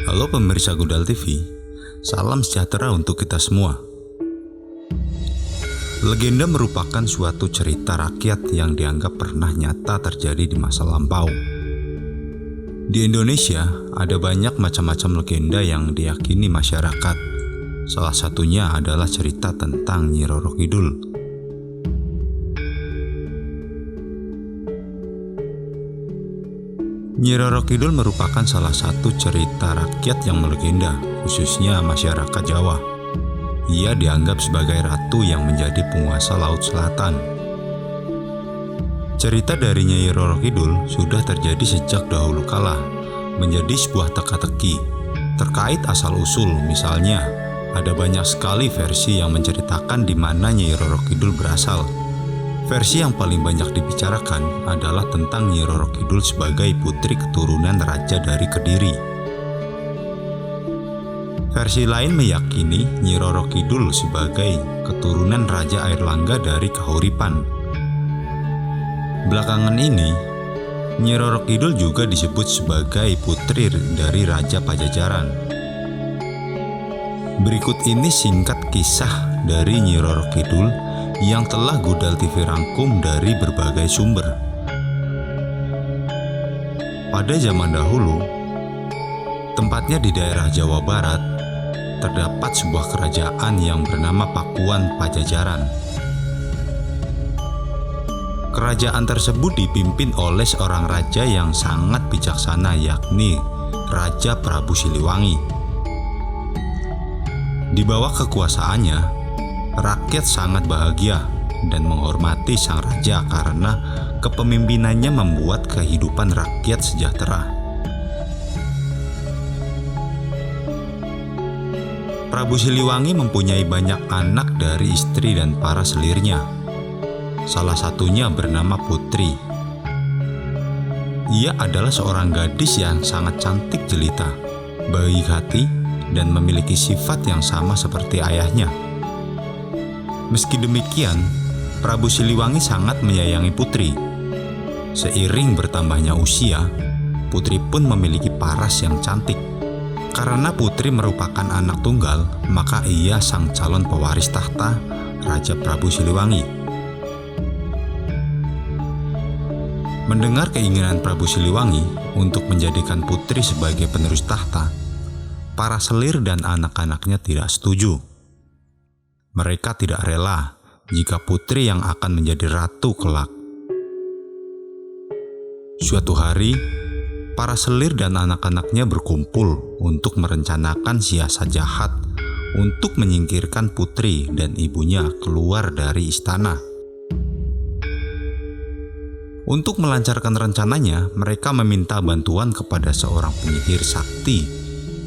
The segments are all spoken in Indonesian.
Halo pemirsa Gudal TV, salam sejahtera untuk kita semua. Legenda merupakan suatu cerita rakyat yang dianggap pernah nyata terjadi di masa lampau. Di Indonesia, ada banyak macam-macam legenda yang diyakini masyarakat. Salah satunya adalah cerita tentang Nyi Roro Kidul. Nyi Roro Kidul merupakan salah satu cerita rakyat yang melegenda, khususnya masyarakat Jawa. Ia dianggap sebagai ratu yang menjadi penguasa Laut Selatan. Cerita dari Nyi Roro Kidul sudah terjadi sejak dahulu kala, menjadi sebuah teka-teki. Terkait asal-usul, misalnya, ada banyak sekali versi yang menceritakan di mana Nyi Roro Kidul berasal. Versi yang paling banyak dibicarakan adalah tentang Nyi Roro Kidul sebagai putri keturunan raja dari Kediri. Versi lain meyakini Nyi Roro Kidul sebagai keturunan Raja Airlangga dari Kahuripan. Belakangan ini, Nyi Roro Kidul juga disebut sebagai putri dari Raja Pajajaran. Berikut ini singkat kisah dari Nyi Roro Kidul yang telah Gudal TV rangkum dari berbagai sumber. Pada zaman dahulu, tempatnya di daerah Jawa Barat, terdapat sebuah kerajaan yang bernama Pakuan Pajajaran. Kerajaan tersebut dipimpin oleh seorang raja yang sangat bijaksana, yakni Raja Prabu Siliwangi. Di bawah kekuasaannya, rakyat sangat bahagia dan menghormati sang raja karena kepemimpinannya membuat kehidupan rakyat sejahtera. Prabu Siliwangi mempunyai banyak anak dari istri dan para selirnya. Salah satunya bernama Putri. Ia adalah seorang gadis yang sangat cantik jelita, baik hati, dan memiliki sifat yang sama seperti ayahnya. Meski demikian, Prabu Siliwangi sangat menyayangi Putri. Seiring bertambahnya usia, Putri pun memiliki paras yang cantik. Karena Putri merupakan anak tunggal, maka ia sang calon pewaris tahta Raja Prabu Siliwangi. Mendengar keinginan Prabu Siliwangi untuk menjadikan Putri sebagai penerus tahta, para selir dan anak-anaknya tidak setuju. Mereka tidak rela jika Putri yang akan menjadi ratu kelak. Suatu hari, para selir dan anak-anaknya berkumpul untuk merencanakan siasat jahat untuk menyingkirkan Putri dan ibunya keluar dari istana. Untuk melancarkan rencananya, mereka meminta bantuan kepada seorang penyihir sakti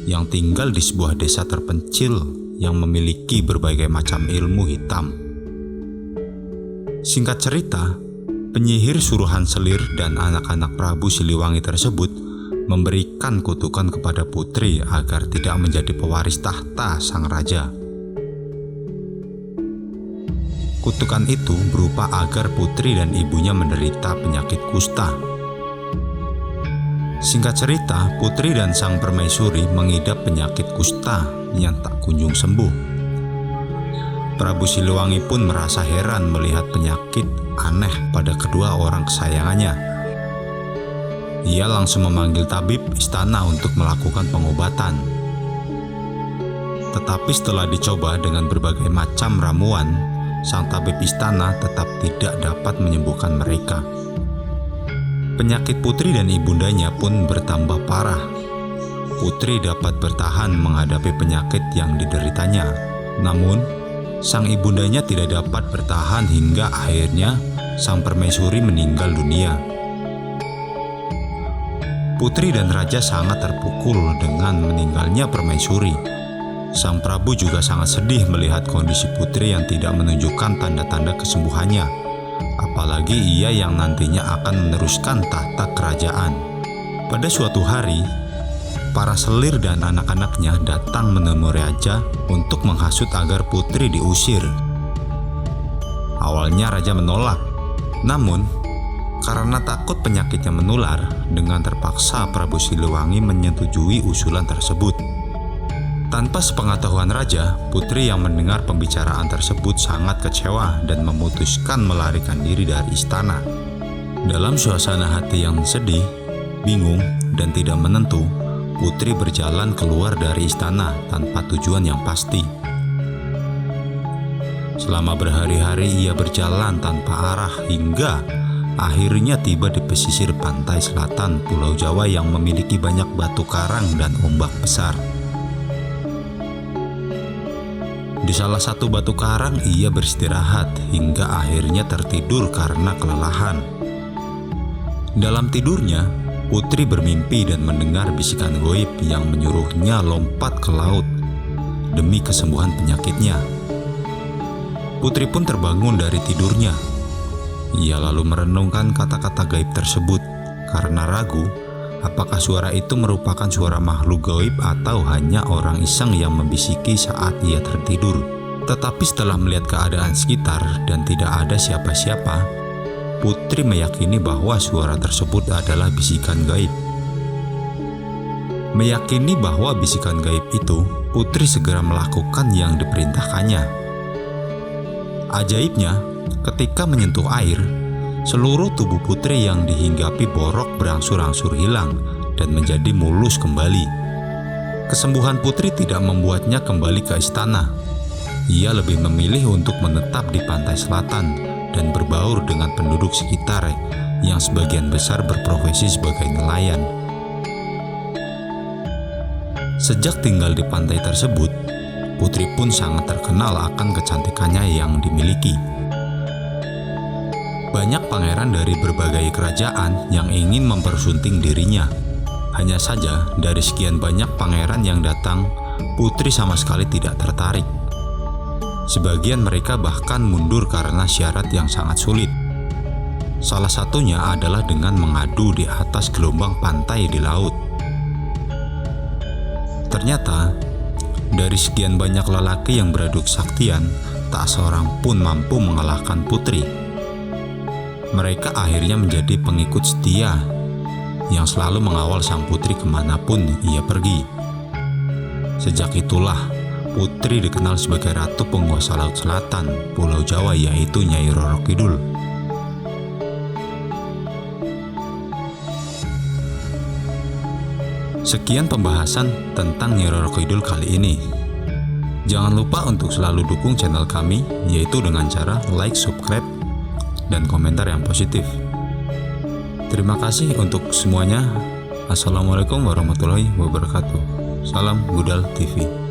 yang tinggal di sebuah desa terpencil yang memiliki berbagai macam ilmu hitam. Singkat cerita, penyihir suruhan selir dan anak-anak Prabu Siliwangi tersebut memberikan kutukan kepada Putri agar tidak menjadi pewaris tahta sang raja. Kutukan itu berupa agar Putri dan ibunya menderita penyakit kusta. Singkat cerita, Putri dan sang permaisuri mengidap penyakit kusta yang tak kunjung sembuh. Prabu Siliwangi pun merasa heran melihat penyakit aneh pada kedua orang kesayangannya. Ia langsung memanggil tabib istana untuk melakukan pengobatan. Tetapi setelah dicoba dengan berbagai macam ramuan, sang tabib istana tetap tidak dapat menyembuhkan mereka. Penyakit Putri dan ibundanya pun bertambah parah. Putri dapat bertahan menghadapi penyakit yang dideritanya. Namun, sang ibundanya tidak dapat bertahan hingga akhirnya sang permaisuri meninggal dunia. Putri dan raja sangat terpukul dengan meninggalnya permaisuri. Sang Prabu juga sangat sedih melihat kondisi Putri yang tidak menunjukkan tanda-tanda kesembuhannya. Apalagi ia yang nantinya akan meneruskan tahta kerajaan. Pada suatu hari, para selir dan anak-anaknya datang menemui raja untuk menghasut agar Putri diusir. Awalnya raja menolak, namun Karena takut penyakitnya menular, dengan terpaksa Prabu Siliwangi menyetujui usulan tersebut. Tanpa sepengetahuan raja, putri yang mendengar pembicaraan tersebut sangat kecewa dan memutuskan melarikan diri dari istana. Dalam suasana hati yang sedih, bingung, dan tidak menentu, putri berjalan keluar dari istana tanpa tujuan yang pasti. Selama berhari-hari ia berjalan tanpa arah hingga akhirnya tiba di pesisir pantai selatan Pulau Jawa yang memiliki banyak batu karang dan ombak besar. Di salah satu batu karang ia beristirahat hingga akhirnya tertidur karena kelelahan. Dalam tidurnya, putri bermimpi dan mendengar bisikan goib yang menyuruhnya lompat ke laut demi kesembuhan penyakitnya. Putri pun terbangun dari tidurnya. Ia lalu merenungkan kata-kata gaib tersebut karena ragu apakah suara itu merupakan suara makhluk gaib atau hanya orang iseng yang membisiki saat ia tertidur. Tetapi setelah melihat keadaan sekitar dan tidak ada siapa-siapa, putri meyakini bahwa suara tersebut adalah bisikan gaib. Meyakini bahwa bisikan gaib itu, putri segera melakukan yang diperintahkannya. Ajaibnya, ketika menyentuh air, seluruh tubuh putri yang dihinggapi borok berangsur-angsur hilang dan menjadi mulus kembali. Kesembuhan putri tidak membuatnya kembali ke istana. Ia lebih memilih untuk menetap di pantai selatan dan berbaur dengan penduduk sekitar yang sebagian besar berprofesi sebagai nelayan. Sejak tinggal di pantai tersebut, putri pun sangat terkenal akan kecantikannya yang dimiliki. Banyak pangeran dari berbagai kerajaan yang ingin mempersunting dirinya. Hanya saja, dari sekian banyak pangeran yang datang, putri sama sekali tidak tertarik. Sebagian mereka bahkan mundur karena syarat yang sangat sulit. Salah satunya adalah dengan mengadu di atas gelombang pantai di laut. Ternyata, dari sekian banyak lelaki yang beradu kesaktian, tak seorang pun mampu mengalahkan putri. Mereka akhirnya menjadi pengikut setia yang selalu mengawal sang putri kemanapun ia pergi. Sejak itulah, putri dikenal sebagai ratu penguasa laut selatan Pulau Jawa, yaitu Nyai Roro Kidul. Sekian pembahasan tentang Nyai Roro Kidul kali ini. Jangan lupa untuk selalu dukung channel kami, yaitu dengan cara like, subscribe, dan komentar yang positif. Terima kasih untuk semuanya. Assalamualaikum warahmatullahi wabarakatuh. Salam Gudal TV.